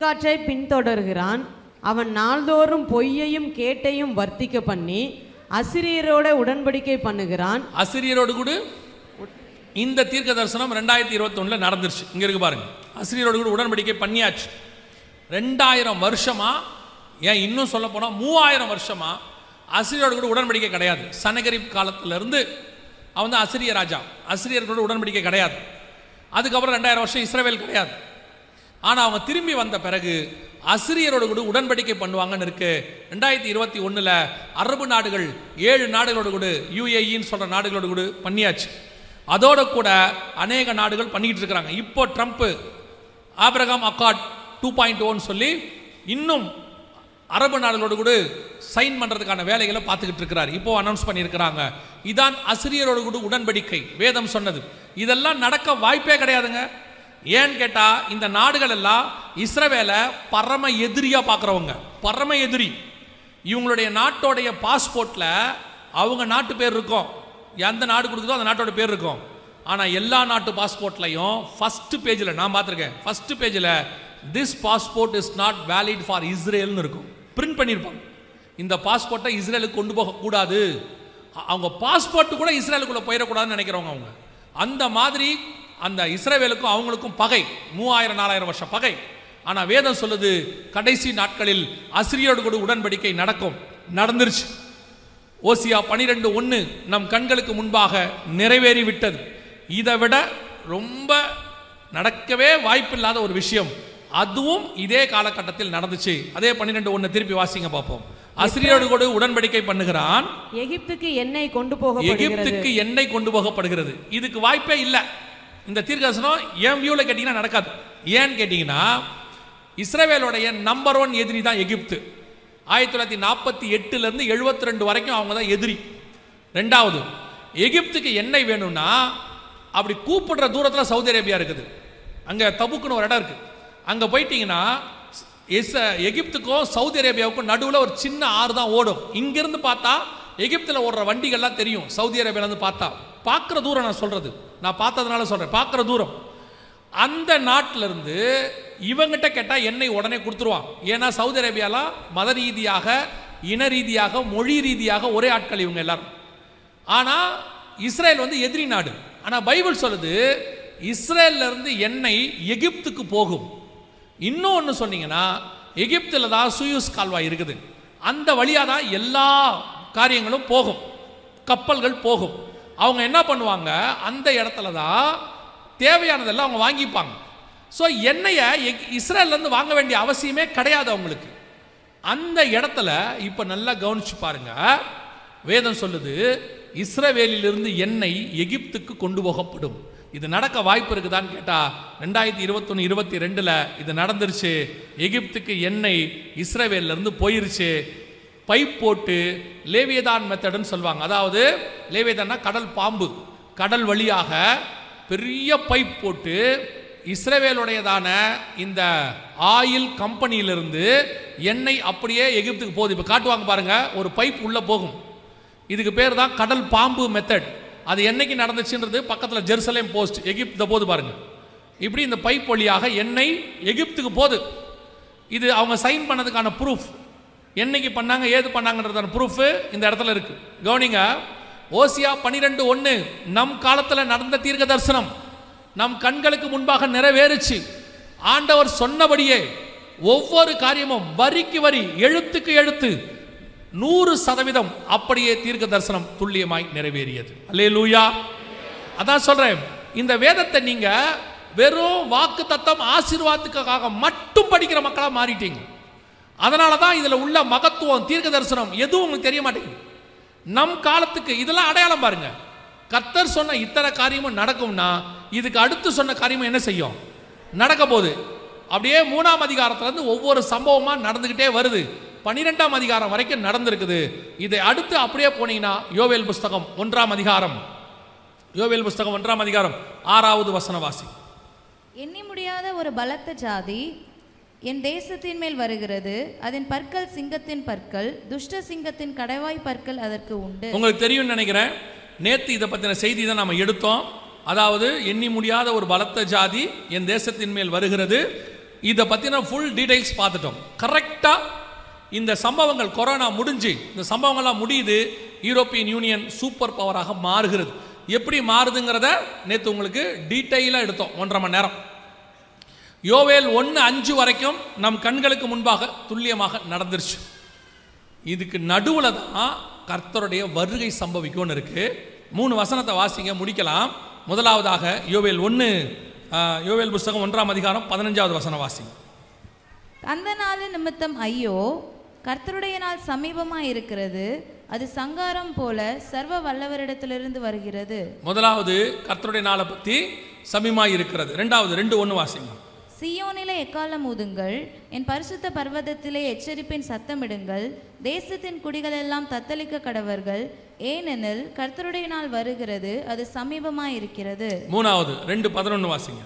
காற்றை பின்தொடர்கிறான். அவன் நாள்தோறும் பொய்யையும் கேட்டையும் வர்த்திக்க பண்ணி அசிரியரோட உடன்படிக்கை பண்ணுகிறான். அசிரியரோடு கூட இந்த தீர்க்க தரிசனம் 2021 நடந்துருச்சு. இங்க இருக்கு பாருங்க, அசிரியரோடு கூட உடன்படிக்கை பண்ணியாச்சு. 2000 வருஷமா, ஏன் இன்னும் சொல்ல போனா 3000 வருஷமா அசிரியரோடு கூட உடன்படிக்கை கிடையாது. சனகரிப் காலத்துல இருந்து அவன் தான் அசிரிய ராஜா. அசிரியர்களோட உடன்படிக்கை கிடையாது. அதுக்கப்புறம் 2000 வருஷம் இஸ்ரவேல் கிடையாது. ஆனால் அவங்க திரும்பி வந்த பிறகு அசிரியரோடு கூட உடன்படிக்கை பண்ணுவாங்கன்னு இருக்கு. 2021 அரபு நாடுகள் 7 நாடுகளோடு கூட, யுஏஇன்னு சொல்ற நாடுகளோடு கூட பண்ணியாச்சு. அதோட கூட அநேக நாடுகள் பண்ணிக்கிட்டு இருக்கிறாங்க. இப்போ ட்ரம்ப் ஆபிரகாம் அக்கார்ட் 2.0 சொல்லி இன்னும் அரபு நாடுகளோடு கூட சைன் பண்றதுக்கான வேலைகளை பார்த்துக்கிட்டு இருக்கிறார். இப்போ அனௌன்ஸ் பண்ணியிருக்கிறாங்க. இதான் அசிரியரோடு கூட உடன்படிக்கை வேதம் சொன்னது. இதெல்லாம் நடக்க வாய்ப்பே கிடையாதுங்க. ஏன்னு கேட்டா இந்த நாடுகள் எல்லாம் இஸ்ரவேலை பரம எதிரியா பார்க்குறவங்க, பரம எதிரி. இவங்களுடைய நாட்டோடைய பாஸ்போர்ட்ல அவங்க நாட்டு பேர் இருக்கும், எந்த நாடு கொடுக்குதோ அந்த நாட்டோட பேர் இருக்கும். ஆனால் எல்லா நாட்டு பாஸ்போர்ட்லையும் ஃபர்ஸ்ட் பேஜில் நான் பார்த்துருக்கேன், ஃபர்ஸ்ட் பேஜில் this passport is not valid for இஸ்ரேல்னு இருக்கும், பிரிண்ட் பண்ணியிருப்பாங்க. இந்த பாஸ்போர்ட்டை இஸ்ரேலுக்கு கொண்டு போகக்கூடாது, அவங்க பாஸ்போர்ட் கூட இஸ்ரேலுக்குள்ளே போயிடக்கூடாதுன்னு நினைக்கிறவங்க அவங்க. அந்த மாதிரி அந்த இஸ்ரவேலுக்கும் அவங்களுக்கும் பகை, 3000-4000 வருஷம் பகை. ஆனால் வேதம் சொல்லுது கடைசி நாட்களில் அசிரியோடு கூட உடன்படிக்கை நடக்கும், நடந்துருச்சு. ஓசியா 12:1 நம் கண்களுக்கு முன்பாக நிறைவேறி விட்டது. இதை விட ரொம்ப நடக்கவே வாய்ப்பில்லாத ஒரு விஷயம், அதுவும் இதே காலகட்டத்தில் நடந்துச்சு. அதே 12:1 திருப்பி வாசிங்க பார்ப்போம். அசிரியோடு கூட உடன்படிக்கை பண்ணுகிறான், எகிப்துக்கு எண்ணெய் கொண்டு போகப்படுகிறது. இதுக்கு வாய்ப்பே இல்லை. இந்த தீர்க்கதரிசனம் என் வியூவில் கேட்டிங்கன்னா நடக்காது. ஏன்னு கேட்டிங்கன்னா இஸ்ரவேலுடைய நம்பர் 1 எதிரி தான் எகிப்து. 1948 72 வரைக்கும் அவங்க தான் எதிரி. ரெண்டாவது, எகிப்துக்கு எண்ணெய் வேணும்னா அப்படி கூப்பிடுற தூரத்தில் சவுதி அரேபியா இருக்குது. அங்கே தபுக்குன்னு ஒரு இடம் இருக்குது. அங்கே போயிட்டீங்கன்னா எகிப்துக்கும் சவுதி அரேபியாவுக்கும் நடுவில் ஒரு சின்ன ஆறு தான் ஓடும். இங்கிருந்து பார்த்தா எகிப்தில் ஓடுற வண்டிகள்லாம் தெரியும், சவுதி அரேபியாவிலேருந்து பார்த்தா. பார்க்குற தூரம் நான் சொல்கிறது, நான் பார்த்ததுனால சொல்கிறேன், பார்க்குற தூரம். அந்த நாட்டிலிருந்து இவங்கிட்ட கேட்டால் எண்ணெய் உடனே கொடுத்துருவான். ஏன்னா சவுதி அரேபியாலாம் மத ரீதியாக, இன ரீதியாக, மொழி ரீதியாக ஒரே ஆட்கள் இவங்க எல்லாரும். ஆனால் இஸ்ரேல் எதிரி நாடு. ஆனால் பைபிள் சொல்லுது இஸ்ரேலிருந்து எண்ணெய் எகிப்துக்கு போகும். இன்னும் ஒன்று சொன்னீங்கன்னா எகிப்தில் தான் சூயஸ் கால்வாய் இருக்குது, அந்த வழியாக தான் எல்லா காரியங்களும் போகும், கப்பல்கள் போகும். அவங்க என்ன பண்ணுவாங்க, அந்த இடத்துல தான் தேவையானதெல்லாம் அவங்க வாங்கிப்பாங்க. ஸோ எண்ணெயை இஸ்ரேல்லேருந்து வாங்க வேண்டிய அவசியமே கிடையாது அவங்களுக்கு. அந்த இடத்துல இப்போ நல்லா கவனிச்சு பாருங்க, வேதம் சொல்லுது இஸ்ரவேலிலிருந்து எண்ணெய் எகிப்துக்கு கொண்டு போகப்படும். இது நடக்க வாய்ப்பு இருக்குதான்னு கேட்டால் 2021-22 இது நடந்துருச்சு. எகிப்துக்கு எண்ணெய் இஸ்ரவேலிருந்து போயிருச்சு. பைப் போட்டு லேவியதான் மெத்தடுன்னு சொல்லுவாங்க. அதாவது லேவியதான்னா கடல் பாம்பு, கடல் வழியாக பெரிய பைப் போட்டு இஸ்ரவேலுடையதான இந்த ஆயில் கம்பெனியிலிருந்து எண்ணெய் அப்படியே எகிப்துக்கு போகுது. இப்போ காட்டுவாங்க பாருங்க, ஒரு பைப் உள்ள போகும். இதுக்கு பேர் தான் கடல் பாம்பு மெத்தட். அது என்னைக்கு நடந்துச்சுன்றது பக்கத்தில் ஜெருசலேம் போஸ்ட் எகிப்து போது பாருங்க. இப்படி இந்த பைப் வழியாக எண்ணெய் எகிப்துக்கு போகுது. இது அவங்க சைன் பண்ணதுக்கான ப்ரூஃப், என்னைக்கு பண்ணாங்க ஏது பண்ணாங்கன்றதான ப்ரூஃப் இந்த இடத்துல இருக்கு. கவனிங்க, ஓசியா 12:1 நம் காலத்தில் நடந்த தீர்க்க தரிசனம் நம் கண்களுக்கு முன்பாக நிறைவேறுச்சு. ஆண்டவர் சொன்னபடியே ஒவ்வொரு காரியமும் வரிக்கு வரி, எழுத்துக்கு எழுத்து 100% அப்படியே தீர்க்க தரிசனம் துல்லியமாய் நிறைவேறியது. அல்லேலூயா. அதான் சொல்றேன், இந்த வேதத்தை நீங்க வெறும் வாக்கு தத்தம் ஆசீர்வாதத்துக்காக மட்டும் படிக்கிற மக்களா மாறிட்டீங்க. அதனால தான் இதில் உள்ள மகத்துவம், தீர்க்க தரிசனம் எதுவும் உங்களுக்கு தெரிய மாட்டேங்குது. நம் காலத்துக்கு இதெல்லாம் அடையாளம் பாருங்க. கர்த்தர் சொன்ன இத்தனை காரியமும் நடக்கும்னா இதுக்கு அடுத்து சொன்ன காரியமும் என்ன செய்யும், நடக்க போகுது. அப்படியே 3ஆம் அதிகாரத்திலிருந்து ஒவ்வொரு சம்பவமாக நடந்துக்கிட்டே வருது. 12ஆம் அதிகாரம் வரைக்கும் நடந்திருக்குது. இதை அடுத்து அப்படியே போனீங்கன்னா யோவேல் புஸ்தகம் 1ஆம் அதிகாரம், யோவேல் புஸ்தகம் 1ஆம் அதிகாரம் 6வது வசன வாசி. எண்ணி முடியாத ஒரு பலத்த ஜாதி என் தேசத்தின் மேல் வருகிறது, அதன் பற்கள் சிங்கத்தின் பற்கள், துஷ்ட சிங்கத்தின் கடைவாய் பற்கள் அதற்கு உண்டு. உங்களுக்கு தெரியும் நினைக்கிறேன், நேற்று இதை பற்றின செய்தி தான் நாம் எடுத்தோம். அதாவது எண்ணி முடியாத ஒரு பலத்த ஜாதி என் தேசத்தின் மேல் வருகிறது, இதை பற்றின ஃபுல் டீடைல்ஸ் பார்த்துட்டோம். கரெக்டாக இந்த சம்பவங்கள் கொரோனா முடிஞ்சு இந்த சம்பவங்கள்லாம் முடியுது, யூரோப்பியன் யூனியன் சூப்பர் பவராக மாறுகிறது. எப்படி மாறுதுங்கிறத நேற்று உங்களுக்கு டீட்டெயிலாக எடுத்தோம் 1.5 மணி நேரம். யோவேல் 1:5 வரைக்கும் நம் கண்களுக்கு முன்பாக துல்லியமாக நடந்துருச்சு. இதுக்கு நடுவில் தான் கர்த்தருடைய வருகை சம்பவிக்கும்னு இருக்கு. 3 வசனத்தை வாசிங்க, முடிக்கலாம். முதலாவதாக யோவேல் புஸ்தகம் 1ஆம் அதிகாரம் 15வது வசனம் வாசிங்க. அந்த நாள் நிமித்தம் ஐயோ, கர்த்தருடைய நாள் சமீபமாக இருக்கிறது, அது சங்காரம் போல சர்வ வல்லவரிடத்திலிருந்து வருகிறது. முதலாவது கர்த்தருடைய நாளை பற்றி சமீபமாக இருக்கிறது. ரெண்டாவது 2:1 வாசிங்க. சீயோனிலே எக்காலம் ஊதுங்கள், என் பரிசுத்த பர்வதத்திலே எச்சரிப்பின் சத்தமிடுங்கள், தேசத்தின் குடிகள் எல்லாம் தத்தளிக்க கடவர்கள், ஏனெனில் கர்த்தருடைய நாள் வருகிறது, அது சமீபமாய் இருக்கிறது. மூணாவது 2:11 வாசிங்க.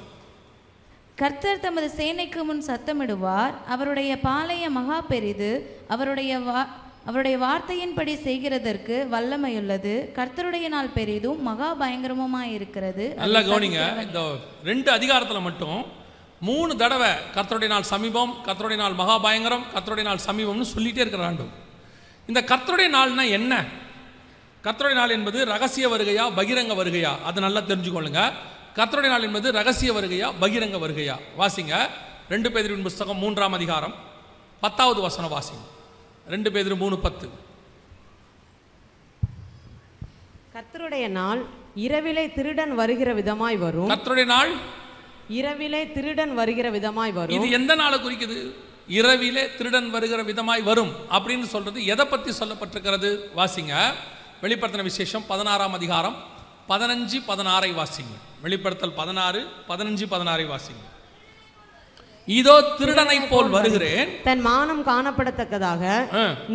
கர்த்தர் தமது சேனைக்கு முன் சத்தமிடுவார், அவருடைய பாளைய மகா பெரிது, அவருடைய வார்த்தையின்படி செய்கிறதற்கு வல்லமையுள்ளது, கர்த்தருடைய நாள் பெரிதும் மகா பயங்கரமுமாய் இருக்கிறது. நல்லா கவனிங்க, இந்த 2 அதிகாரத்தில் மட்டும் 3 தடவை கர்த்தருடைய நாள் சமீபம், கர்த்தருடைய நாள் மகா பயங்கரம், கர்த்தருடைய நாள் சமீபம்னு சொல்லிட்டே இருக்கிற ஆண்டும். இந்த கர்த்தருடைய நாள்னா என்ன? கர்த்தருடைய நாள் என்பது ரகசிய வருகையா பகிரங்க வருகையா? அது நல்லா தெரிஞ்சுக்கொள்ளுங்க. கர்த்தருடைய நாள் என்பது ரகசிய வருகையா பகிரங்க வருகையா? வாசிங்க 2 பேதுருவின் புஸ்தகம் 3ஆம் அதிகாரம் 10வது வசனம் வாசிங்க. 2 பேதுரு 3:10. கர்த்தருடைய நாள் இரவிலே திருடன் வருகிற விதமாய் வரும். கர்த்தருடைய நாள் இரவிலே திருடன் வருகிற விதமாய் வரும். இது எந்த நாளை குறிக்குது? இரவிலே திருடன் வருகிற விதமாய் வரும் அப்படின்னு சொல்றது எதை பற்றி சொல்லப்பட்டிருக்கிறது? வாசிங்க வெளிப்படுத்தின விசேஷம் 16ஆம் அதிகாரம் 15-16 வாசிங்க. வெளிப்படுத்தல் 16, 15, 16 வாசிங்க. இதோ திருடனை போல் வருகிறேன், தன் மானம் காணப்படத்தக்கதாக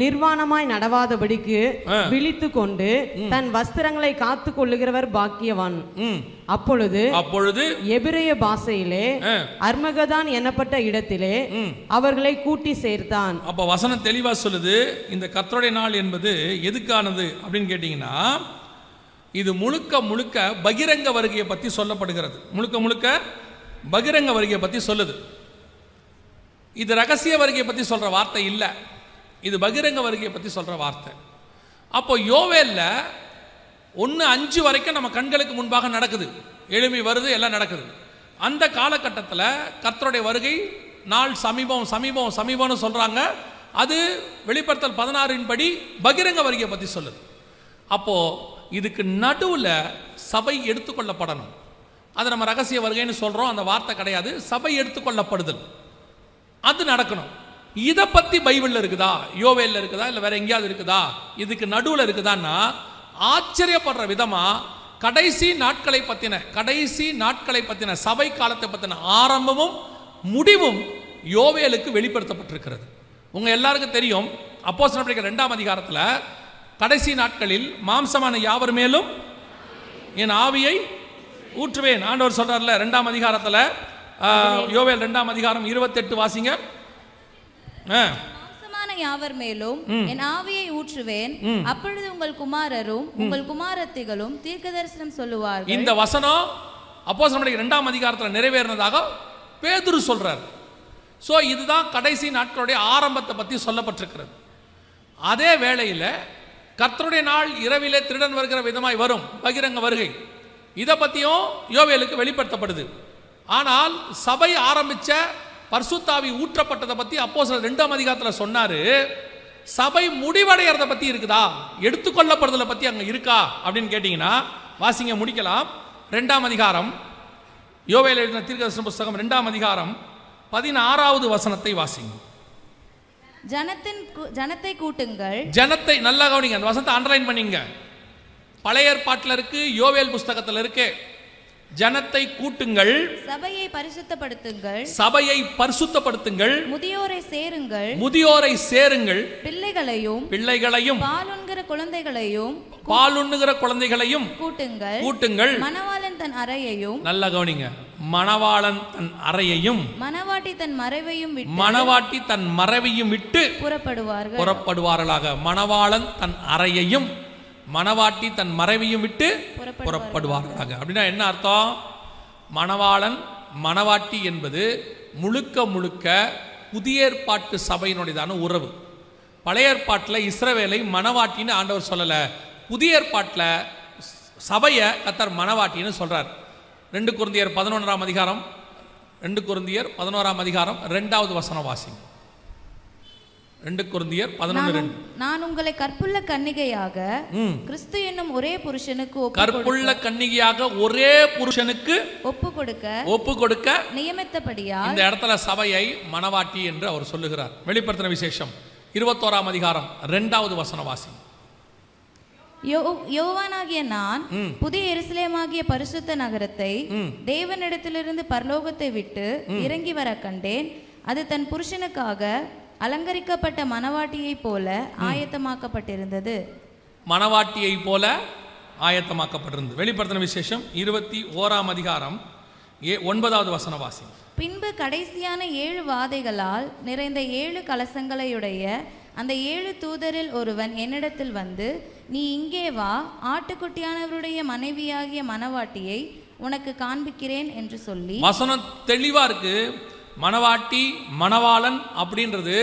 நிர்வாணமாய் நடவாதபடிக்கு விழித்து கொண்டு தன் வஸ்திரங்களை காத்து கொள்ளுகிறவர் பாக்கியவான். அப்பொழுது எபிரேய பாஷையிலே அர்மகதான் என்னப்பட்ட இடத்திலே அவர்களை கூட்டி சேர்த்தான். அப்ப வசனம் தெளிவா சொல்லுது. இந்த கர்த்தருடைய நாள் என்பது எதுக்கானது அப்படின்னு கேட்டீங்கன்னா, இது முழுக்க முழுக்க பகிரங்க வருகையை பற்றி சொல்லப்படுகிறது. முழுக்க முழுக்க பகிரங்க வருகையை பற்றி சொல்லுது. இது ரகசிய வருகையை பற்றி சொல்ற வார்த்தை இல்லை, இது பகிரங்க வருகையை பற்றி சொல்ற வார்த்தை. அப்போ யோவேல்ல 1:5 வரைக்கும் நம்ம கண்களுக்கு முன்பாக நடக்குது, எளிமை வருது, எல்லாம் நடக்குது. அந்த காலகட்டத்தில் கர்த்தருடைய வருகை நாள் சமீபம் சமீபம் சமீபம்னு சொல்றாங்க. அது வெளிப்படுத்தல் 16 படி பகிரங்க வருகையை பற்றி சொல்லுது. அப்போ இதுக்கு நடுவில் சபை எடுத்துக்கொள்ளப்படணும். அது நம்ம ரகசிய வருகைன்னு சொல்றோம், அந்த வார்த்தை கிடையாது, சபை எடுத்துக்கொள்ளப்படுதல், அது நடக்கணும். இதை பற்றி பைபிளில் இருக்குதா, யோவேல்ல இருக்குதா, இல்லை வேற எங்கேயாவது இருக்குதா, இதுக்கு நடுவில் இருக்குதான்னா ஆச்சரியப்படுற விதமா கடைசி நாட்களை பற்றின சபை காலத்தை பற்றின ஆரம்பமும் முடிவும் யோவேலுக்கு வெளிப்படுத்தப்பட்டிருக்கிறது. உங்க எல்லாருக்கும் தெரியும், அப்போஸ்தலர் நடவடிக்கைகள் 2ஆம் அதிகாரத்தில் கடைசி நாட்களில் மாம்சமான யாவர் மேலும் என் ஆவியை ஊற்றுவேன் ஆண்டவர் சொல்றார்ல 2ஆம் அதிகாரத்தில். யோவேல் 2ஆம் அதிகாரம் 28 வாசிங்க. மாம்சமான யாவர் மேலும் என் ஆவியை ஊற்றுவேன், அப்பொழுது உங்கள் குமாரரும் உங்கள் குமாரத்திகளும் தீர்க்கதரிசனம் சொல்லுவார்கள். இந்த வசனம் அப்போஸ்தலர் நடவடிக்கைகள் 2ஆம் அதிகாரத்தில் நிறைவேறினதாக பேதுரு சொல்றார். ஸோ இதுதான் கடைசி நாட்களுடைய ஆரம்பத்தை பற்றி சொல்லப்பட்டிருக்கிறது. அதே வேளையில் கர்த்தருடைய நாள் இரவிலே திருடன் வருகிற விதமாய் வரும், பகிரங்க வருகை, இதை பற்றியும் யோவேலுக்கு வெளிப்படுத்தப்படுது. ஆனால் சபை ஆரம்பிச்ச பரிசுத்தாவி ஊற்றப்பட்டதை பற்றி அப்போஸ்தலர் 2ஆம் அதிகாரத்தில் சொன்னாரு. சபை முடிவடைகிறத பற்றி இருக்குதா, எடுத்துக்கொள்ளப்படுதலை பற்றி அங்கே இருக்கா அப்படின்னு கேட்டிங்கன்னா வாசிங்க, முடிக்கலாம். 2ஆம் அதிகாரம் யோவேல் எழுதின தீர்க்கதரிசன புஸ்தகம் 2ஆம் அதிகாரம் 16வது வசனத்தை வாசிங்க. ஜனத்தை கூட்டுங்கள். ஜனத்தை நல்லா கவனிங்க, அந்த வசனத்தை அண்டர்லைன் பண்ணிங்க. பழைய ஏற்பாட்டில் இருக்கு, யோவேல் புஸ்தகத்தில் இருக்கு. ஜனத்தை கூட்டுங்கள், சபையை பரிசுத்தப்படுத்துங்கள், முதியோரை சேருங்கள், பிள்ளைகளையும் பாலுண்ணுகிற குழந்தைகளையும் கூட்டுங்கள். மணவாளன் தன் அறையையும், நல்லா கவனிங்க, மணவாளன் தன் அறையையும் மணவாட்டி தன் மறைவையும் விட்டு புறப்படுவார்களாக. மணவாளன் தன் அறையையும் மணவாட்டி தன் மறைவையும் விட்டு புறப்படுவார்களாக. அப்படின்னா என்ன அர்த்தம்? மணவாளன் மணவாட்டி என்பது முழுக்க முழுக்க புதிய ஏற்பாட்டு சபையினுடையதான உறவு. பழைய ஏற்பாட்டில் இஸ்ரவேலை மணவாட்டின்னு ஆண்டவர் சொல்லலை, புதிய ஏற்பாட்டில் சபையை கர்த்தர் மணவாட்டின்னு சொல்கிறார். 2 கொரிந்தியர் 11ஆம் அதிகாரம் 2 கொரிந்தியர் 11ஆம் அதிகாரம் 2வது வசனம் வாசிங்க. 2 கொரிந்தியர் 11:2. நான் உங்களை கற்புள்ள கன்னிகையாக கிறிஸ்து என்னும் ஒரே புருஷனுக்கு கற்புள்ள கன்னிகையாக ஒரே புருஷனுக்கு ஒப்பு கொடுக்க நியமித்தபடியால் இந்த இடத்துல சபையை மணவாட்டி என்று அவர் சொல்லுகிறார். வெளிப்படுத்தின விசேஷம் 21ஆம் அதிகாரம் 2வது வசனம் வாசிங்க. யோவானாகிய நான் புதிய எருசலேமாகிய பரிசுத்த நகரத்தை தேவனிடத்திலிருந்து பரலோகத்தை விட்டு இறங்கி வர கண்டேன். அது தன் புருஷனுக்காக அலங்கரிக்கப்பட்ட மணவாட்டியை போல ஆயத்தமாக்கப்பட்டிருந்தது. மணவாட்டியை போல ஆயத்தமாக்கப்பட்டிருந்தது. வெளிப்படுத்தின விசேஷம் 21ஆம் அதிகாரம் 9வது வசனம் வாசிங்க. பின்பு கடைசியான 7 வாதைகளால் நிறைந்த 7 கலசங்களையுடைய அந்த 7 தூதரில் ஒருவன் என்னிடத்தில் வந்து, நீ இங்கே வா, ஆட்டுக்குட்டியானவருடைய மனைவியாகிய மணவாட்டியை உனக்கு காண்பிக்கிறேன் என்று சொல்லி. வசனம் தெளிவா இருக்கு. மணவாட்டி மணவாளன் அப்படின்றது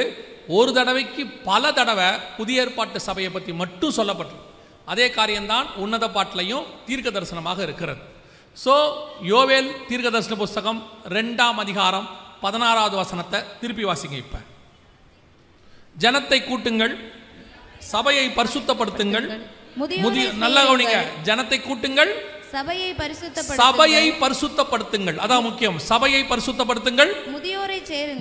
ஒரு தடவைக்கு பல தடவை புதிய ஏற்பாட்டு சபையை பற்றி மட்டும் சொல்லப்பட்டிருக்கு. அதே காரியம்தான் உன்னத பாட்டிலையும் தீர்க்க தரிசனமாக இருக்கிறது. ஸோ யோவேல் தீர்க்க தரிசன புஸ்தகம் 2ஆம் அதிகாரம் 16வது வசனத்தை திருப்பி வாசிங்க. இப்ப ஜனத்தை கூட்டுங்கள், சபையை பரிசுத்தப்படுத்துங்கள். நல்ல கவனிங்க, ஜனத்தை கூட்டுங்கள், சபையை பரிசுத்தப்படுத்துங்கள். அதான் முக்கியம். சபையை பரிசுத்தப்படுத்துங்கள்,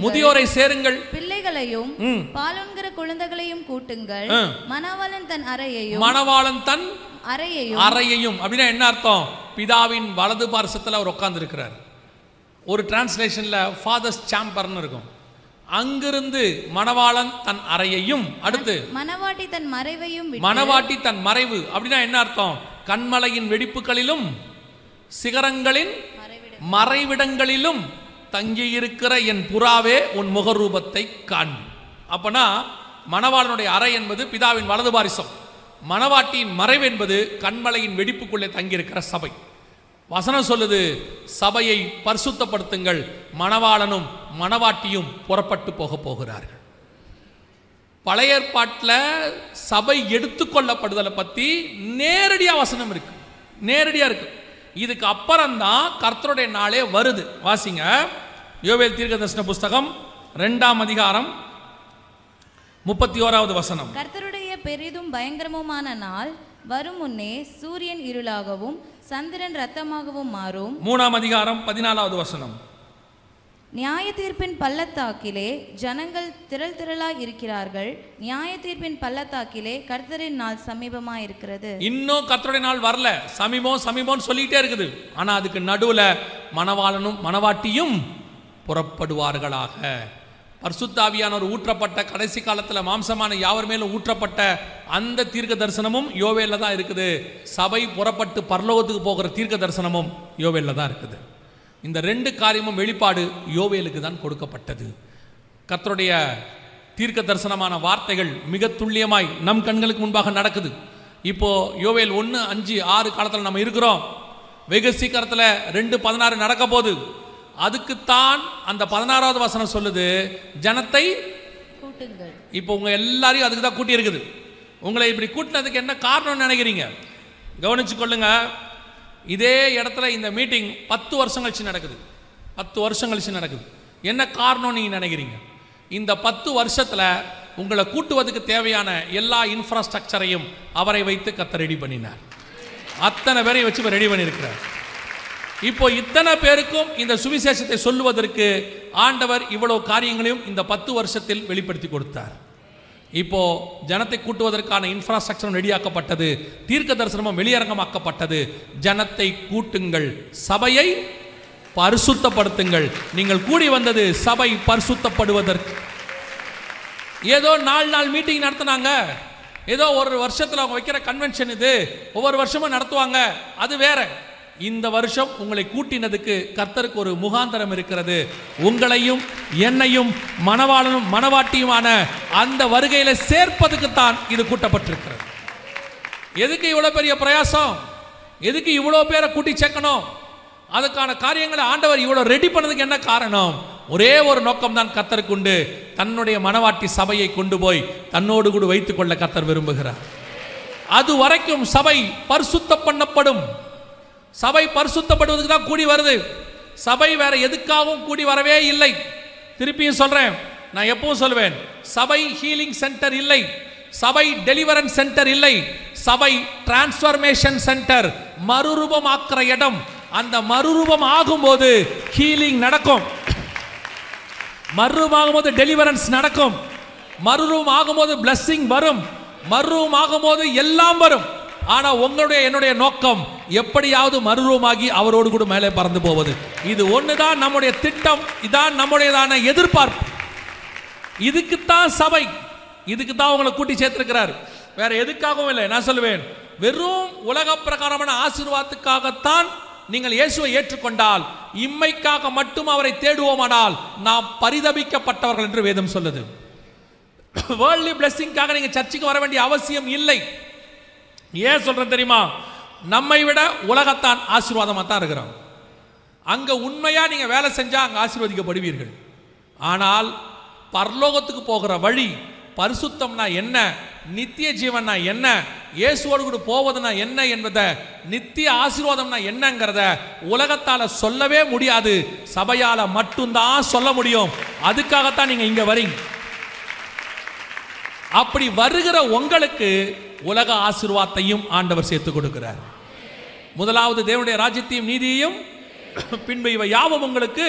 முதியோரை சேருங்கள், பிள்ளைகளையும் பாலுண்கிற குழந்தைகளையும் கூட்டுங்கள். மணவாளன் தன் அறையையும். அப்படின்னா என்ன அர்த்தம்? பிதாவின் வலது பார்சத்தில் அவர் உட்கார்ந்து இருக்கிறார். ஒரு டிரான்ஸ்லேஷன்ல ஃபாதர்ஸ் சேம்பர்னு இருக்கும். அங்கிருந்து மணவாளன் தன் அறையையும், அடுத்து மணவாட்டி தன் மறைவையும். மணவாட்டி தன் மறைவு அப்படின்னா என்ன அர்த்தம்? கண்மலையின் வெடிப்புகளிலும் சிகரங்களின் மறைவிடங்களிலும் தங்கியிருக்கிற என் புறாவே உன் முகரூபத்தை காண்பி. அப்பனா மணவாளனுடைய அறை என்பது பிதாவின் வலது பாரிசம், மணவாட்டியின் மறைவு என்பது கண்மலையின் வெடிப்புக்குள்ளே தங்கியிருக்கிற சபை. வசனம் சொல்லுது, சபையை பரிசுத்தப்படுத்துங்கள், மணவாளனும் மணவாட்டியும் புறப்பட்டு போகிறார்கள். பழைய ஏற்பாட்டில் சபை எடுத்துக்கொள்ளப்படுதலை பற்றி நேரடியாக வசனம் இருக்கு, நேரடியாக இருக்கு. இதுக்கு அப்புறம்தான் கர்த்தருடைய நாளே வருது. வாசிங்க யோவேல் தீர்க்கதரிசன புஸ்தகம் 2ஆம் அதிகாரம் 31வது வசனம். கர்த்தருடைய பெரிதும் பயங்கரமுமான நாள் வரும் முன்னே சூரியன் இருளாகவும் சந்திரன் இரத்தமாகவும் மாறும். 3ஆம் அதிகாரம் 14வது வசனம். நியாய தீர்ப்பின் பள்ளத்தாக்கிலே ஜனங்கள் திரளாய் இருக்கிறார்கள். நியாய தீர்ப்பின் பள்ளத்தாக்கிலே கர்த்தரின் நாள் சமீபமாக இருக்கிறது. இன்னும் கர்த்தருடைய நாள் வரல, சமீபம் சொல்லிட்டே இருக்குது. ஆனா அதுக்கு நடுவுல மணவாளனும் மணவாட்டியும் புறப்படுவார்களாக. பரிசுத்தாவியானவர் ஊற்றப்பட்ட கடைசி காலத்தில் மாம்சமான யாவர் மேலும் ஊற்றப்பட்ட அந்த தீர்க்க தரிசனமும் யோவேல்ல தான் இருக்குது. சபை புறப்பட்டு பரலோகத்துக்கு போகிற தீர்க்க தரிசனமும் யோவேல்ல தான் இருக்குது. இந்த 2 காரியமும் வெளிப்பாடு யோவேலுக்கு தான் கொடுக்கப்பட்டது. கர்த்தருடைய தீர்க்க தரிசனமான வார்த்தைகள் மிக துல்லியமாய் நம் கண்களுக்கு முன்பாக நடக்குது. இப்போ யோவேல் 1:5-6 காலத்தில் நம்ம இருக்கிறோம். வெகு சீக்கிரத்தில் 2:16 நடக்க போகுது. அதுக்குத்தான் அந்த 16வது வசனம் சொல்லுது, ஜனத்தை கூட்டுங்கள். இப்போ உங்க எல்லாரையும் அதுக்கு தான் கூட்டி இருக்குது. உங்களை இப்படி கூட்டினதுக்கு என்ன காரணம் நினைக்கிறீங்க? கவனிச்சு கொள்ளுங்க. இதே இடத்துல இந்த மீட்டிங் 10 வருஷம் கழிச்சு நடக்குது. 10 வருஷம் கழிச்சு நடக்குது. என்ன காரணம் நீங்க நினைக்கிறீங்க? இந்த 10 வருஷத்துல உங்களை கூட்டுவதுக்கு தேவையான எல்லா இன்ஃப்ராஸ்ட்ரக்சரையும் அவரை வைத்து கர்த்தர் ரெடி பண்ணினார். அத்தனை பேரையும் வச்சு ரெடி பண்ணியிருக்கிறார். இப்போ இத்தனை பேருக்கும் இந்த சுவிசேஷத்தை சொல்லுவதற்கு ஆண்டவர் இவ்வளவு காரியங்களையும் இந்த 10 வருஷத்தில் வெளிப்படுத்தி கொடுத்தார். இப்போ ஜனத்தை கூட்டுவதற்கான இன்ஃப்ராஸ்ட்ரக்சரும் ரெடியாக்கப்பட்டது, தீர்க்க தரிசனமும் வெளியரங்கமாக்கப்பட்டது. ஜனத்தை கூட்டுங்கள், சபையை பரிசுத்தப்படுத்துங்கள். நீங்கள் கூடி வந்தது சபை பரிசுத்தப்படுவதற்கு. ஏதோ 4 நாள் மீட்டிங் நடத்தினாங்க, ஏதோ ஒரு வருஷத்தில் அவங்க வைக்கிற கன்வென்ஷன் இது, ஒவ்வொரு வருஷமும் நடத்துவாங்க, அது வேற. இந்த வருஷம் உங்களை கூட்டினதுக்கு கர்த்தருக்கு ஒரு முகாந்தரம் இருக்கிறது. உங்களையும் என்னையும் மணவாளனும் மணவாட்டியுமான அந்த வருகையில சேர்ப்பதுக்கு தான் இது கூட்டப்பட்டிருக்கிறது. எதுக்கு இவ்வளவு பெரிய பிரயாசம்? எதுக்கு இவ்வளவு பேரை கூட்டி சேர்க்கணும்? அதுக்கான காரியங்களை ஆண்டவர் இவ்வளவு ரெடி பண்ணதுக்கு என்ன காரணம்? ஒரே ஒரு நோக்கம் தான் கர்த்தருக்கு உண்டு. தன்னுடைய மனவாட்டி சபையை கொண்டு போய் தன்னோடு கூட வைத்துக் கொள்ள கர்த்தர் விரும்புகிறார். அது வரைக்கும் சபை பரிசுத்த பண்ணப்படும். சபை பரிசுத்தப்படுவதற்கு தான் கூடி வருது. சபை வேற எதுக்காகவும் கூடி வரவே இல்லை. திருப்பியும் சொல்றேன், நான் எப்பவும் சொல்வேன், சபை ஹீலிங் சென்டர் இல்லை, சபை டெலிவரன்ஸ் சென்டர் இல்லை, சபை டிரான்ஸ்ஃபர்மேஷன் சென்டர், மறுரூபம் ஆக்குற இடம். அந்த மறுரூபம் ஆகும்போது ஹீலிங் நடக்கும், மறுரூபம் ஆகும்போது டெலிவரன்ஸ் நடக்கும், மறுரூபம் ஆகும்போது பிளஸ்ஸிங் வரும், மறுரூபம் ஆகும்போது எல்லாம் வரும். ஆனா உங்களுடைய என்னுடைய நோக்கம் எப்படியாவது மறுரூபமாகி அவரோடு கூட மேலே பறந்து போவது. இது ஒண்ணுதான் நம்முடைய திட்டம், இதான் நம்முடையதான எதிர்பார்ப்பு. இதுக்குத்தான் சபை, இதுக்கு தான் உங்களை கூட்டி சேர்த்திருக்கிறார், வேற எதுக்காகவும் இல்லை. நான் சொல்லுவேன், வெறும் உலக பிரகாரமான ஆசீர்வாதத்துக்காகத்தான் நீங்கள் இயேசுவை ஏற்றுக்கொண்டால், இம்மைக்காக மட்டும் அவரை தேடுவோமானால் நாம் பரிதபிக்கப்பட்டவர்கள் என்று வேதம் சொல்லுது. வேர்ல்ட்லி பிளெஸிங்காக நீங்க சர்ச்சுக்கு வர வேண்டிய அவசியம் இல்லை. ஏன் சொல்றேன் தெரியுமா? நம்மை விட உலகத்தான் ஆசீர்வாதமா தான் இருக்கிறோம். அங்க உண்மையா நீங்க வேலை செஞ்சா அங்க ஆசீர்வதிக்கப்படுவீர்கள். ஆனால் பரலோகத்துக்கு போகிற வழி, பரிசுத்தம்னா என்ன, நித்திய ஜீவன்னா என்ன, இயேசுவோடு கூட போவதுனா என்ன என்பதை, நித்திய ஆசீர்வாதம்னா என்னங்கிறத உலகத்தால சொல்லவே முடியாது, சபையால மட்டும்தான் சொல்ல முடியும். அதுக்காகத்தான் நீங்க இங்க வரீங்க. அப்படி வருகிற உங்களுக்கு உலக ஆசீர்வாதத்தையும் ஆண்டவர் சேர்த்து கொடுக்கிறார். முதலாவது தேவனுடைய ராஜ்யத்தையும் நீதியையும், பின்பு இவை யாவும் உங்களுக்கு.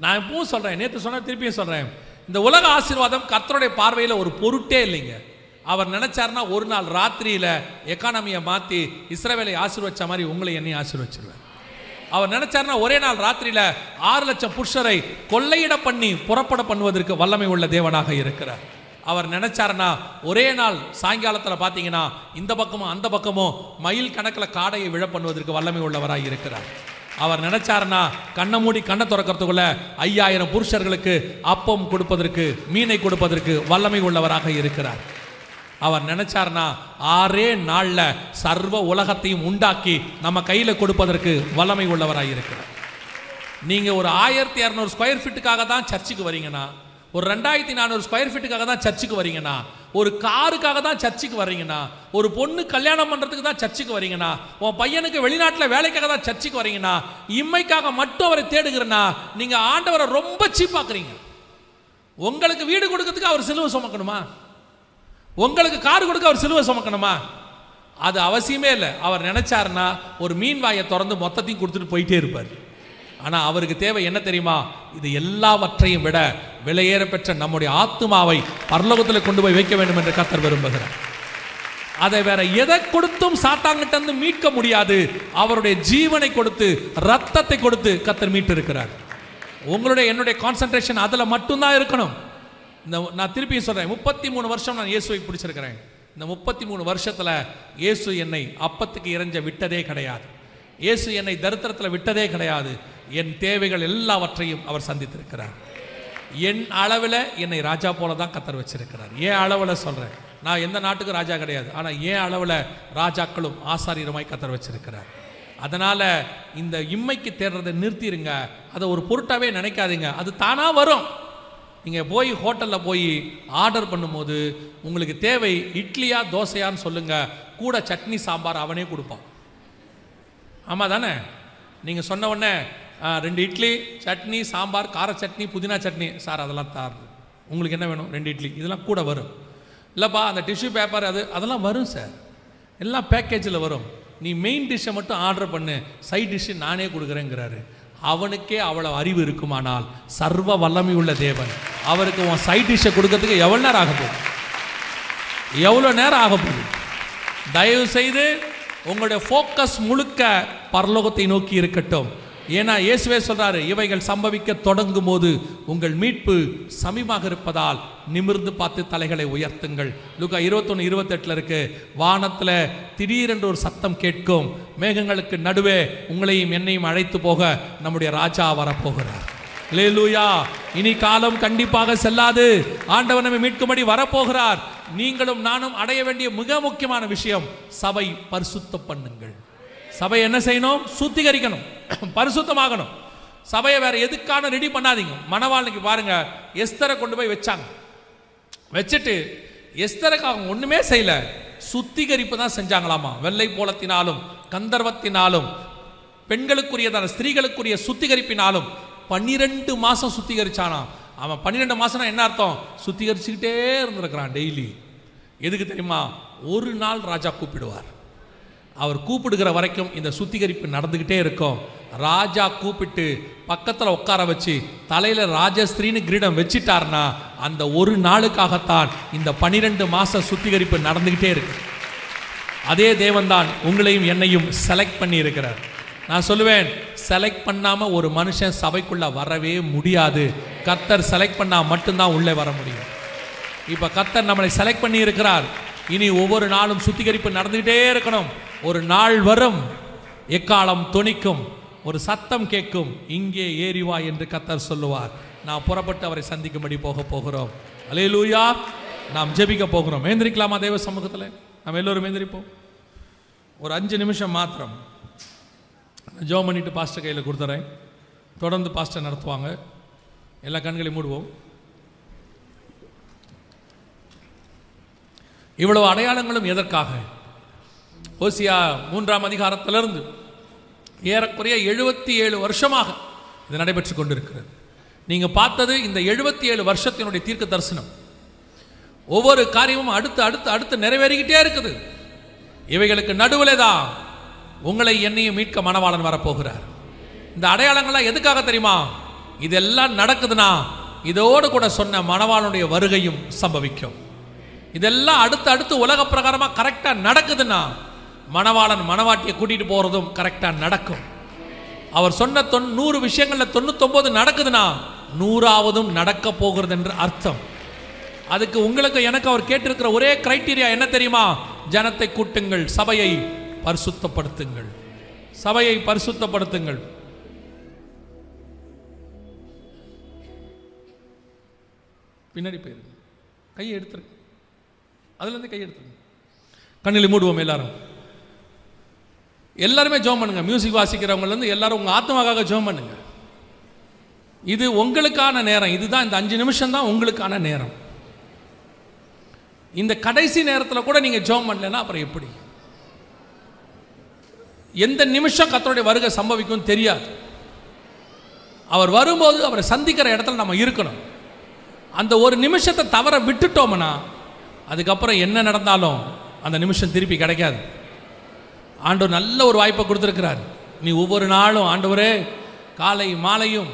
நான் இப்பவும் சொல்றேன், நேற்று சொன்ன திருப்பியும் சொல்றேன், இந்த உலக ஆசீர்வாதம் கர்த்தருடைய பார்வையில் ஒரு பொருட்டே இல்லைங்க. அவர் நினைச்சார்னா ஒரு நாள் ராத்திரியில எக்கானமியை மாத்தி இஸ்ரவேலை ஆசீர்வச்ச மாதிரி உங்களை என்னையும் ஆசீர்வச்சிருவார். அவர் நினைச்சார்னா ஒரே நாள் ராத்திரியில 6 லட்சம் புருஷரை கொள்ளையிட பண்ணி புறப்பட பண்ணுவதற்கு வல்லமை உள்ள தேவனாக இருக்கிறார். அவர் நினைச்சார்னா ஒரே நாள் சாயங்காலத்தில் பார்த்தீங்கன்னா இந்த பக்கமும் அந்த பக்கமும் மைல் கணக்கில் காடையை விழ பண்ணுவதற்கு வல்லமை உள்ளவராக இருக்கிறார். அவர் நினைச்சார்னா கண்ணை மூடி கண்ணை திறக்கிறதுக்குள்ள 5000 புருஷர்களுக்கு அப்பம் கொடுப்பதற்கு, மீனை கொடுப்பதற்கு வல்லமை உள்ளவராக இருக்கிறார். அவர் நினைச்சார்னா 6 நாளில் சர்வ உலகத்தையும் உண்டாக்கி நம்ம கையில் கொடுப்பதற்கு வல்லமை உள்ளவராக இருக்கிறார். நீங்க ஒரு 1200 ஸ்கொயர் ஃபீட்டுக்காக தான் சர்ச்சுக்கு வரீங்கன்னா, ஒரு 2400 ஸ்கொயர் ஃபீட்டுக்காக தான் சர்ச்சுக்கு வரீங்கன்னா, ஒரு காருக்காக தான் சர்ச்சுக்கு வர்றீங்கன்னா, ஒரு பொண்ணு கல்யாணம் பண்றதுக்கு தான் சர்ச்சுக்கு வரீங்கன்னா, உன் பையனுக்கு வெளிநாட்டில் வேலைக்காக தான் சர்ச்சுக்கு வரீங்கன்னா, இம்மைக்காக மட்டும் அவரை தேடுகிறனா, நீங்க ஆண்டவரை ரொம்ப சீப்பாக்குறீங்க. உங்களுக்கு வீடு கொடுக்கறதுக்கு அவர் சிலுவை சுமக்கணுமா? உங்களுக்கு கார் கொடுக்க அவர் சிலுவை சுமக்கணுமா? அது அவசியமே இல்லை. அவர் நினைச்சாருன்னா ஒரு மீன் வாயை திறந்து மொத்தத்தையும் கொடுத்துட்டு போயிட்டே இருப்பார். ஆனால் அவருக்கு தேவை என்ன தெரியுமா? இது எல்லாவற்றையும் விட விலையேற பெற்ற நம்முடைய ஆத்துமாவை பரலோகத்தில் கொண்டு போய் வைக்க வேண்டும் என்று கர்த்தர் விரும்புகிறார். அதை வேற எதை கொடுத்தும் சாத்தான்கிட்ட இருந்து மீட்க முடியாது. அவருடைய ஜீவனை கொடுத்து, ரத்தத்தை கொடுத்து கர்த்தர் மீட்டு இருக்கிறார். உங்களுடைய என்னுடைய கான்சென்ட்ரேஷன் அதில் மட்டும்தான் இருக்கணும். நான் திருப்பியும் சொல்றேன், 33 வருஷம் நான் இயேசுவை பிடிச்சிருக்கிறேன். இந்த 33 வருஷத்துல இயேசு என்னை அப்பத்துக்கு இறைஞ்ச விட்டதே கிடையாது. இயேசு என்னை தரித்திரத்தில் விட்டதே கிடையாது. என் தேவைகள் எல்லாவற்றையும் அவர் சந்தித்திருக்கிறார். என் அளவில் என்னை ராஜா போல தான் கர்த்தர் வச்சிருக்கிறார். ஏன் அளவில் சொல்றேன், நான் எந்த நாட்டுக்கு ராஜா கிடையாது, ஆனால் ஏன் அளவில் ராஜாக்களும் ஆசாரியருமாய் கர்த்தர் வச்சிருக்கிறார். அதனால இந்த இம்மைக்கு தேடுறதை நிறுத்திடுங்க. அதை ஒரு பொருட்டாவே நினைக்காதீங்க, அது தானா வரும். நீங்கள் போய் ஹோட்டலில் போய் ஆர்டர் பண்ணும்போது உங்களுக்கு தேவை இட்லியா தோசையான்னு சொல்லுங்க, கூட சட்னி சாம்பார் அவனே கொடுப்பான். ஆமாம் தானே? நீங்கள் சொன்ன உடனே 2 இட்லி, சட்னி, சாம்பார், கார சட்னி, புதினா சட்னி, சார் அதெல்லாம் தாருது. உங்களுக்கு என்ன வேணும்? 2 இட்லி, இதெல்லாம் கூட வரும். இல்லைப்பா அந்த டிஷ்யூ பேப்பர் அதெல்லாம் வரும் சார், எல்லாம் பேக்கேஜில் வரும். நீ மெயின் டிஷ்ஷை மட்டும் ஆர்டர் பண்ணு, சைட் டிஷ்ஷு நானே கொடுக்குறேங்கிறாரு. அவனுக்கே அவ்வளோ அறிவு இருக்குமானால் சர்வ வல்லமை உள்ள தேவன் அவருக்கு உன் சைட் டிஷ்ஷை கொடுக்கறதுக்கு எவ்வளோ நேரம் ஆக போகுது? எவ்வளோ நேரம் ஆக போகுது? தயவு செய்து உங்களுடைய ஃபோக்கஸ் முழுக்க பரலோகத்தை நோக்கி இருக்கட்டும். ஏன்னா இயேசுவே சொல்றாரு, இவைகள் சம்பவிக்க தொடங்கும் போது உங்கள் மீட்பு சமீபமாக இருப்பதால் நிமிர்ந்து பார்த்து தலைகளை உயர்த்துங்கள். லூக்கா 21:28 இருக்கு, வானத்தில் திடீரென்று ஒரு சத்தம் கேட்கும், மேகங்களுக்கு நடுவே உங்களையும் என்னையும் அழைத்து போக நம்முடைய ராஜா வரப்போகிறார். அல்லேலூயா. இனி காலம் கண்டிப்பாக செல்லாது, ஆண்டவர் நம்மை மீட்கும்படி வரப்போகிறார். நீங்களும் நானும் அடைய வேண்டிய மிக முக்கியமான விஷயம், சபை பரிசுத்தம் பண்ணுங்கள். சபையை என்ன செய்யணும்? சுத்திகரிக்கணும், பரிசுத்தமாகணும். சபையை வேற எதுக்கான ரெடி பண்ணாதீங்க. மணவாளனுக்கு பாருங்க, எஸ்தரை கொண்டு போய் வச்சாங்க. வச்சுட்டு எஸ்தருக்கு அவங்க ஒண்ணுமே செய்யல, சுத்திகரிப்பு தான் செஞ்சாங்களாமா. வெள்ளை போலத்தினாலும் கந்தர்வத்தினாலும் பெண்களுக்குரியதான ஸ்திரீகளுக்குரிய சுத்திகரிப்பினாலும் 12 மாசம் சுத்திகரிச்சானா. அவன் 12 மாசம்னா என்ன அர்த்தம்? சுத்திகரிச்சுக்கிட்டே இருந்திருக்கிறான் டெய்லி. எதுக்கு தெரியுமா? ஒரு நாள் ராஜா கூப்பிடுவார். அவர் கூப்பிடுகிற வரைக்கும் இந்த சுத்திகரிப்பு நடந்துக்கிட்டே இருக்கும். ராஜா கூப்பிட்டு பக்கத்தில் உட்கார வச்சு தலையில் ராஜஸ்திரின்னு கிரீடம் வச்சிட்டார்னா அந்த ஒரு நாளுக்காகத்தான் இந்த 12 மாச சுத்திகரிப்பு நடந்துக்கிட்டே இருக்கு. அதே தேவன்தான் உங்களையும் என்னையும் செலக்ட் பண்ணி இருக்கிறார். நான் சொல்லுவேன், செலக்ட் பண்ணாம ஒரு மனுஷன் சபைக்குள்ள வரவே முடியாது. கர்த்தர் செலக்ட் பண்ணா மட்டும்தான் உள்ளே வர முடியும். இப்ப கர்த்தர் நம்மளை செலக்ட் பண்ணி இருக்கிறார். இனி ஒவ்வொரு நாளும் சுத்திகரிப்பு நடந்துகிட்டே இருக்கணும். ஒரு நாள் வரும், எக்காலம் தொனிக்கும், ஒரு சத்தம் கேட்கும், இங்கே ஏறிவா என்று கர்த்தர் சொல்லுவார். நாம் புறப்பட்டு அவரை சந்திக்கும்படி போகிறோம். அல்லேலூயா. நாம் ஜெபிக்க போகிறோம். ஏந்திரிக்கலாமா தேவ சமூகத்தில்? நாம் எல்லோரும் ஏந்திரிப்போம். ஒரு 5 நிமிஷம் மாத்திரம் ஜெபம் பண்ணிட்டு பாஸ்டர் கையில் கொடுத்துறேன். தொடர்ந்து பாஸ்டர் நடத்துவாங்க. எல்லா கண்களையும் மூடுவோம். இவ்வளவு அடையாளங்களும் எதற்காக? ஓசியா 3ஆம் அதிகாரத்திலிருந்து ஏறக்குறைய 77 வருஷமாக இது நடைபெற்று கொண்டிருக்கிறது. நீங்க பார்த்தது இந்த 77 வருஷத்தினுடைய தீர்க்க தரிசனம். ஒவ்வொரு காரியமும் அடுத்து அடுத்து அடுத்து நிறைவேறிக்கிட்டே இருக்குது. இவைகளுக்கு நடுவில் தான் உங்களை என்னையும் மீட்க மணவாளன் வரப்போகிறார். இந்த அடையாளங்கள்லாம் எதுக்காக தெரியுமா? இதெல்லாம் நடக்குதுன்னா இதோடு கூட சொன்ன மணவாளனுடைய வருகையும் சம்பவிக்கும். இதெல்லாம் அடுத்து அடுத்து உலக பிரகாரமாக கரெக்டாக நடக்குதுன்னா மணவாளன் மணவாட்டியை கூட்டிட்டு போறதும் கரெக்டாக நடக்கும். அவர் சொன்ன 100 விஷயங்கள்ல 99 நடக்குதுன்னா 100ஆவதும் நடக்க போகிறது என்று அர்த்தம். அதுக்கு உங்களுக்கு எனக்கு அவர் கேட்டிருக்கிற ஒரே கிரைட்டீரியா என்ன தெரியுமா? ஜனத்தை கூட்டுங்கள், சபையை பரிசுத்தப்படுத்துங்கள், சபையை பரிசுத்தப்படுத்துங்கள். பின்னாடி போயிருங்க, கையை எடுத்துருங்க, அதுல இருந்து கையை எடுத்துருங்க. கண்ணில் மூடுவோம். எல்லாருமே ஜெபம் பண்ணுங்க. மியூசிக் வாசிக்கிறவங்கல இருந்து எல்லாரும் உங்க ஆத்மாக்காக ஜெபம் பண்ணுங்க. இது உங்களுக்கான நேரம். இதுதான் இந்த 5 நிமிஷம் தான் உங்களுக்கான நேரம். இந்த கடைசி நேரத்தில் கூட நீங்க ஜெபம் பண்ணலன்னா அப்புறம் எப்படி? எந்த நிமிஷம் கர்த்தருடைய வருகை சம்பவிக்கும் தெரியாது. அவர் வரும்போது அவரை சந்திக்கிற இடத்துல நம்ம இருக்கணும். அந்த ஒரு நிமிஷத்தை தவற விட்டுட்டோம்னா அதுக்கப்புறம் என்ன நடந்தாலும் அந்த நிமிஷம் திருப்பி கிடைக்காது. ஆண்டவர் நல்ல ஒரு வாய்ப்பை கொடுத்துருக்கிறார். நீ ஒவ்வொரு நாளும் ஆண்டவரே காலை மாலையும்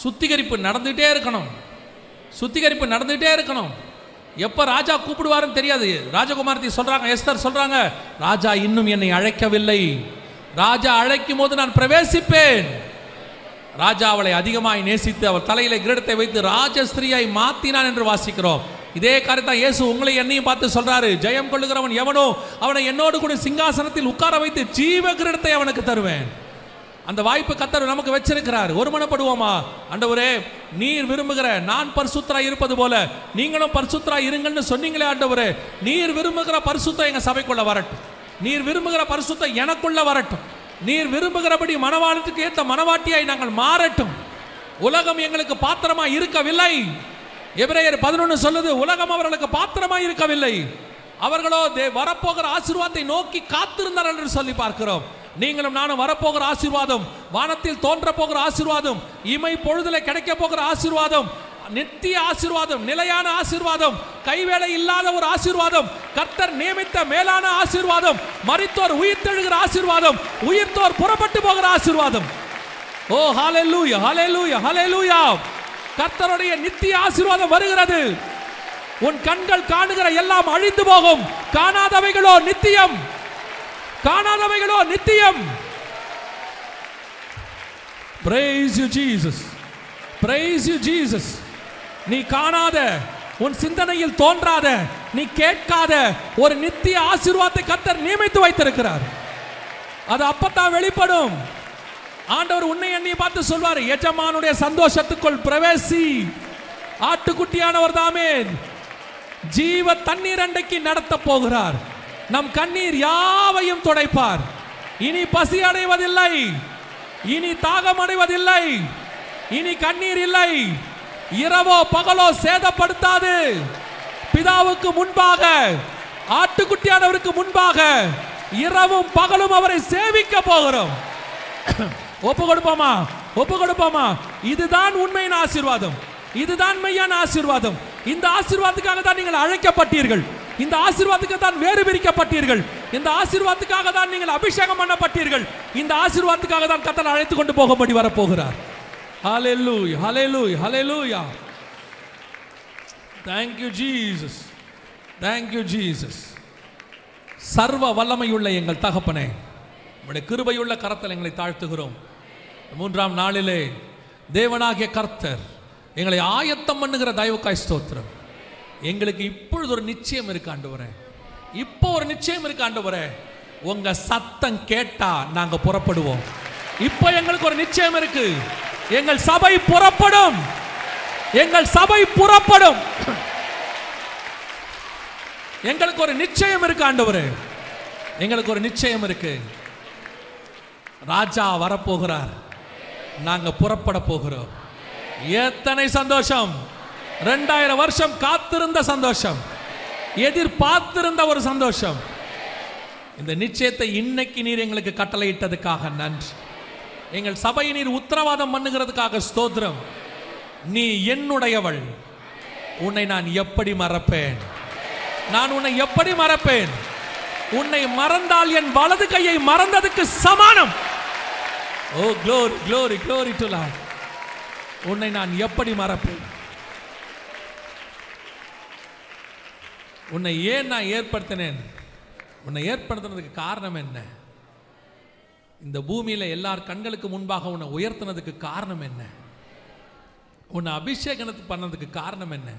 சுத்திகரிப்பு நடந்துகிட்டே இருக்கணும், சுத்திகரிப்பு நடந்துகிட்டே இருக்கணும். எப்போ ராஜா கூப்பிடுவாருன்னு தெரியாது. ராஜகுமாரத்தி சொல்றாங்க, எஸ்தர் சொல்றாங்க, ராஜா இன்னும் என்னை அழைக்கவில்லை, ராஜா அழைக்கும் போது நான் பிரவேசிப்பேன். ராஜா அவளை அதிகமாய் நேசித்து அவள் தலையில கிரீடத்தை வைத்து ராஜஸ்திரியாய் மாத்தினான் என்று வாசிக்கிறோம். இதே காரியத்தை இயேசு உங்களை என்னையும் பார்த்து சொல்றாரு, ஜெயம் கொள்ளுகிறவன் எவனோ அவனை என்னோடு கூட சிங்காசனத்தில் உட்கார வைத்து ஜீவ கிரீடத்தை அவனுக்கு தருவேன். அந்த வாய்ப்பு கர்த்தர் நமக்கு வச்சிருக்கிறார். ஒருமனப்படுவோமா? ஆண்டவரே நீர் விரும்புகிற நான் பரிசுத்தராய் இருப்பது போல நீங்களும் பரிசுத்தராய் இருங்கள்னு சொன்னீங்களே ஆண்டவரே, நீர் விரும்புகிற பரிசுத்தம் எங்க சபைக்குள்ள வரட்டும், நீர் விரும்புகிற பரிசுத்தம் எனக்குள்ள வரட்டும், நீர் விரும்புகிறபடி மணவாளத்துக்கு ஏற்ற மணவாட்டியாய் நாங்கள் மாறட்டும். உலகம் எங்களுக்கு பாத்திரமா இருக்கவில்லை. எபிரேயர் 11 சொல்லுது, உலகம் அவர்களுக்கு பாத்திரமா இருக்கவில்லை, அவர்களோ வரப்போகிற ஆசீர்வாதத்தை நோக்கி காத்திருந்தார் என்று சொல்லி பார்க்கிறோம். நீங்களும் நானும் வரப்போகிற ஆசீர்வாதம், வானத்தில் தோன்ற போகிற ஆசீர்வாதம், இமை பொழுதுல கிடைக்க போகிற ஆசீர்வாதம், நித்திய ஆசீர்வாதம், நிலையான ஆசீர்வாதம், கைவேளை இல்லாத ஒரு ஆசீர்வாதம், கர்த்தர் நியமித்த மேலான ஆசீர்வாதம், மரித்தோர் உயிர்த்தெழுகிற ஆசீர்வாதம், உயிர்த்தோர் புறப்பட்டு போகிற ஆசீர்வாதம். ஓ ஹalleluya, ஹalleluya, ஹalleluya. கர்த்தருடைய நித்திய ஆசீர்வாதம் வருகிறது. உன் கண்கள் காணுகிற எல்லாம் அழிந்து போகும், காணாதவைகளோ நித்தியம், காணாதவைகளோ நித்தியம். Praise you Jesus, praise you Jesus. நீ காணாத, உன் சிந்தனையில் தோன்றாத, நீ கேட்காத ஒரு நித்திய ஆசீர்வாதத்தை கர்த்தர் நியமித்து வைத்திருக்கிறார். அது அப்பத்தான் வெளிப்படும். ஆண்டவர் உன்னை என்னை பார்த்து சொல்வார், எஜமானுடைய சந்தோஷத்துக்குள் பிரவேசி. ஆட்டுக்குட்டியானவர் தாமே ஜீவ தண்ணீர் அண்டைக்கு நடத்த போகிறார். நம் கண்ணீர் யாவையும் துடைப்பார். இனி பசி அடைவதில்லை, இனி தாகம் அடைவதில்லை, இனி கண்ணீர் இல்லை. இரவோ பகலோ சேதப்படுத்தாது. பிதாவுக்கு முன்பாக, ஆட்டுக்குட்டியானவருக்கு முன்பாக இரவும் பகலும் அவரை சேவிக்க போகிறோம். ஒப்பு கொடுப்போமா? ஒப்பு கொடுப்போமா? இதுதான் உண்மையின் ஆசீர்வாதம், இதுதான் மெய்யான ஆசீர்வாதம். இந்த ஆசீர்வாதத்துக்காக தான் நீங்கள் அழைக்கப்பட்டீர்கள், இந்த ஆசீர்வாதத்துக்கு தான் வேறு பிரிக்கப்பட்டீர்கள், இந்த ஆசீர்வாதத்துக்காக தான் நீங்கள் அபிஷேகம் பண்ணப்பட்டீர்கள், இந்த ஆசீர்வாதத்துக்காக தான் கர்த்தர் அழைத்து கொண்டு போகும்படி வரப்போகிறார். ஹல்லேலூயா, ஹல்லேலூயா, ஹல்லேலூயா. Thank you Jesus, thank you Jesus. சர்வ வல்லமையுள்ள எங்கள் தகப்பனே, உம்முடைய கிருபையுள்ள கரத்தில் எங்களை தாழ்த்துகிறோம். மூன்றாம் நாளிலே தேவனாகிய கர்த்தர் எங்களை ஆயத்தம் பண்ணுகிற தயவுக்காய் ஸ்தோத்திரம். எங்களுக்கு இப்பொழுது ஒரு நிச்சயம் இருக்கு ஆண்டவரே, இப்போ ஒரு நிச்சயம் இருக்கு ஆண்டவரே. உங்க சத்தம் கேட்டா நாங்க புறப்படுவோம். இப்போ எங்களுக்கு ஒரு நிச்சயம் இருக்கு, எங்கள் சபை புறப்படும், எங்கள் சபை புறப்படும். எங்களுக்கு ஒரு நிச்சயம் இருக்கு ஆண்டவரே, எங்களுக்கு ஒரு நிச்சயம் இருக்கு. ராஜா வரப்போகிறார், நாங்க புறப்பட போகிறோம். எத்தனை சந்தோஷம்! 2000 வருஷம் காத்திருந்த சந்தோஷம், எதிர்பார்த்திருந்த ஒரு சந்தோஷம். இந்த நிச்சயத்தை இன்னைக்கு நீர் எங்களுக்கு கட்டளையிட்டதுக்காக நன்றி. எங்கள் சபையை நீர் உத்தரவாதம் பண்ணுகிறதுக்காக ஸ்தோத்திரம். நீ என்னுடையவள், உன்னை நான் எப்படி மறப்பேன்? நான் உன்னை எப்படி மறப்பேன்? உன்னை மறந்தால் என் வலது கையை மறந்ததுக்கு சமானம். ஓ glory, glory, glory to Lord. உன்னை நான் எப்படி மறப்பேன்? உன்னை ஏன் நான் ஏற்படுத்தினேன்? உன்னை ஏற்படுத்தினதுக்கு காரணம் என்ன? இந்த பூமியில எல்லார் கண்களுக்கு முன்பாக உன்னை உயர்த்தினதுக்கு காரணம் என்ன? உன்னை அபிஷேகத்து பண்ணதுக்கு காரணம் என்ன?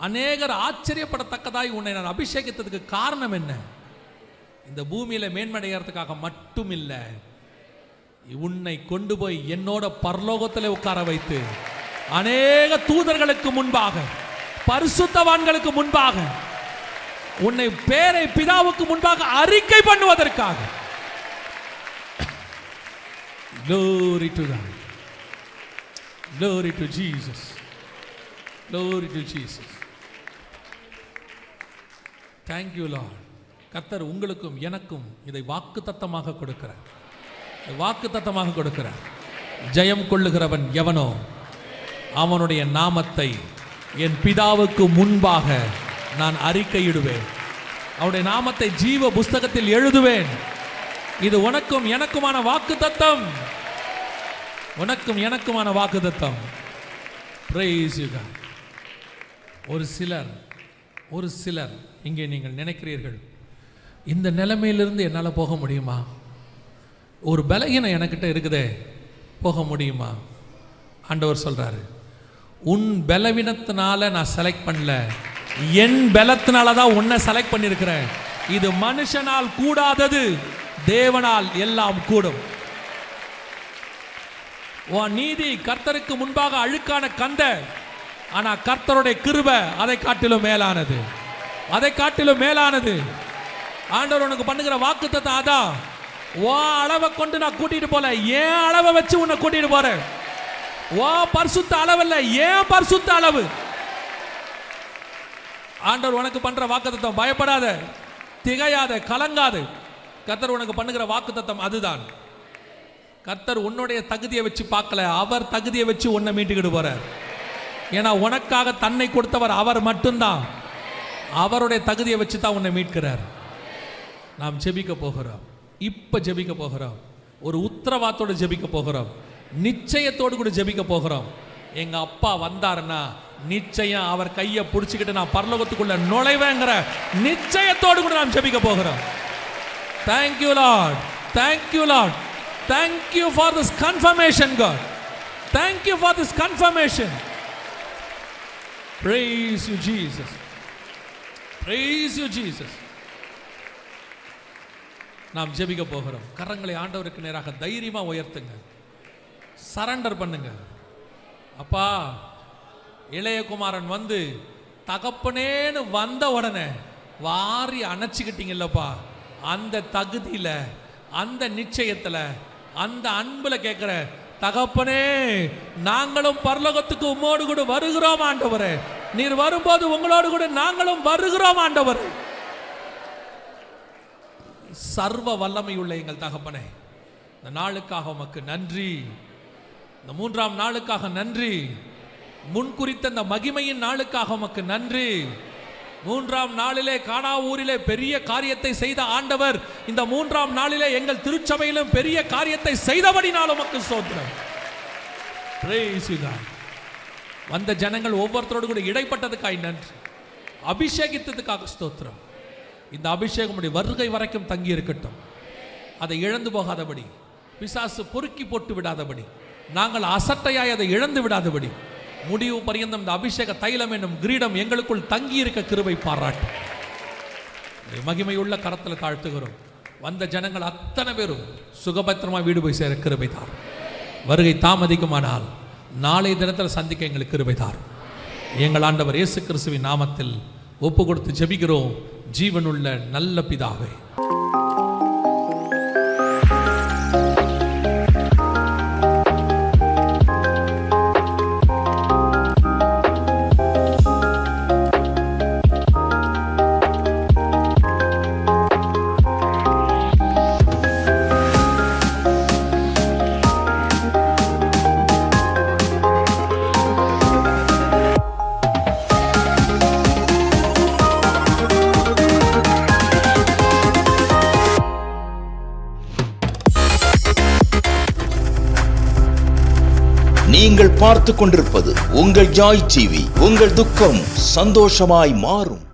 அநேகர் ஆச்சரியப்படத்தக்கதாய் உன்னை நான் அபிஷேகித்ததுக்கு காரணம் என்ன? இந்த பூமியில மேன்மடைகிறதுக்காக மட்டும் இல்லை, உன்னை கொண்டு போய் என்னோட பரலோகத்தில் உட்கார வைத்து அநேக தூதர்களுக்கு முன்பாக, பரிசுத்தவான்களுக்கு முன்பாக, உன்னை பேரை பிதாவுக்கு முன்பாக அறிக்கை பண்ணுவதற்காக. Glory to God. Glory to Jesus. Glory to Jesus. Thank you Lord. கர்த்தர் உங்களுக்கும் எனக்கும் இதை வாக்குத்தத்தமாக கொடுக்கிறார், வாக்குத்தத்தமாக கொடுக்கிறார். ஜெயம் கொள்ளுகிறவன் எவனோ அவனுடைய நாமத்தை என் பிதாவுக்கு முன்பாக நான் அறிக்கையிடுவேன், அவனுடைய நாமத்தை ஜீவ புஸ்தகத்தில் எழுதுவேன். இது உனக்கும் எனக்குமான வாக்குத்தத்தம், உனக்கும் எனக்குமான வாக்குத்தத்தம். Praise you God. ஒரு சிலர் இங்கே நீங்கள் நினைக்கிறீர்கள், இந்த நிலைமையிலிருந்து என்னால் போக முடியுமா? ஒரு பலகீனம் எனக்கிட்ட இருக்குதே, போக முடியுமா? ஆண்டவர் சொல்றாரு, உன் பலவீனத்தினால நான் செலக்ட் பண்ணல, என் பலத்தினால தான் உன்னை செலக்ட் பண்ணியிருக்கிறேன். இது மனுஷனால் கூடாதது, தேவனால் எல்லாம் கூடும். உன் நீதி கர்த்தருக்கு முன்பாக அழுக்கான கந்த, ஆனா கர்த்தருடைய கிருபை அதை காட்டிலும் மேலானது, அதை காட்டிலும் மேலானது. ஆண்டவர் உனக்கு பண்ணுகிற வாக்குத்தத்தம் அதான். உன் அளவை கொண்டு நான் கூட்டிட்டு போல, ஏன் அளவை வச்சு உன்னை கூட்டிட்டு போறேன். உன் பரிசுத்த அளவு இல்லை, ஏன் பரிசுத்த அளவு. ஆண்டவர் உனக்கு பண்ற வாக்குத்தத்தம், பயப்படாத, திகையாத, கலங்காத. கர்த்தர் உனக்கு பண்ணுகிற வாக்குத்தத்தம் அதுதான். கர்த்தர் உன்னுடைய தகுதியை வச்சு பார்க்கல, அவர் தகுதியை வச்சு உன்னை மீட்டுக்கிட்டு போறார். ஏன்னா உனக்காக தன்னை கொடுத்தவர் அவர் மட்டும்தான். அவருடைய தகுதியை வச்சு தான் உன்னை மீட்கிறார். நாம் ஜெபிக்க போகிறோம், இப்ப ஜெபிக்க போகிறோம், ஒரு உத்தரவாதத்தோடு ஜெபிக்க போகிறோம், நிச்சயத்தோடு கூட ஜெபிக்க போகிறோம். எங்க அப்பா வந்தாருன்னா நிச்சயம் அவர் கையை பிடிச்சிக்கிட்டு நான் பரலோகத்துக்குள்ள நுழைவேங்கிற நிச்சயத்தோடு கூட நாம் ஜெபிக்க போகிறோம். Thank you Lord, thank you Lord, thank you for this confirmation God, thank you for this confirmation. Praise you Jesus, praise you Jesus. நாம் ஜெபிக்க போகிறோம். கரங்களை ஆண்டவருக்கு நேராக தைரியமா உயர்த்துங்க, சரண்டர் பண்ணுங்க. அப்பா, இளையகுமாரன் வந்து தகப்பனேன்னு வந்த உடனே வாரி அணைச்சிக்கிட்டீங்கல்லப்பா, அந்த தகுதியில அந்த நிச்சயத்துல அந்த அன்புல கேட்கிற தகப்பனே, நாங்களும் பரலோகத்துக்கு உம்மோடு கூட வருகிறோம் ஆண்டவரே. நீர் வரும்போது உங்களோடு கூட நாங்களும் வருகிறோம் ஆண்டவரே. சர்வ வல்லமையுள்ள எங்கள் தகப்பனே, இந்த நாளுக்காக உமக்கு நன்றி. இந்த 3ஆம் நாளுக்காக நன்றி. முன்குறித்த இந்த மகிமையின் நாளுக்காக உமக்கு நன்றி. 3ஆம் நாளிலே கானா ஊரிலே பெரிய காரியத்தை செய்த ஆண்டவர் இந்த 3ஆம் நாளிலே எங்கள் திருச்சபையிலும் பெரிய காரியத்தை செய்தபடினால் உமக்கு ஸ்தோத்திரம். Praise you God. வந்த ஜனங்கள் ஒவ்வொருத்தரோடு கூட இடைப்பட்டதுக்காய் நன்றி. அபிஷேகித்ததுக்காக ஸ்தோத்திரம். இந்த அபிஷேகம் வருகை வரைக்கும் தங்கி இருக்கட்டும். அதை இழந்து போகாதபடி, பிசாசு பொறுக்கி போட்டு விடாதபடி, நாங்கள் அசட்டையாய் அதை இழந்து விடாதபடி, முடிவு பரியந்தம் இந்த அபிஷேக தைலம் என்னும் கிரீடம் எங்களுக்குள் தங்கி இருக்க கிருபை பாராட்டும். மகிமையுள்ள கரத்தில் தாழ்த்துகிறோம். வந்த ஜனங்கள் அத்தனை பேரும் சுகபத்திரமா வீடு போய் சேர கிருபை தாரும். வருகை தாமதிக்குமானால் நாளை தினத்தில் சந்திக்க எங்களுக்கு கிருபை தாரும். எங்கள் ஆண்டவர் இயேசு கிறிஸ்துவின் நாமத்தில் ஒப்பு கொடுத்து ஜெபிக்கிறோம் ஜீவனுள்ள நல்ல பிதாவே. நீங்கள் பார்த்து கொண்டிருப்பது உங்கள் ஜாய் டிவி. உங்கள் துக்கம் சந்தோஷமாய் மாறும்.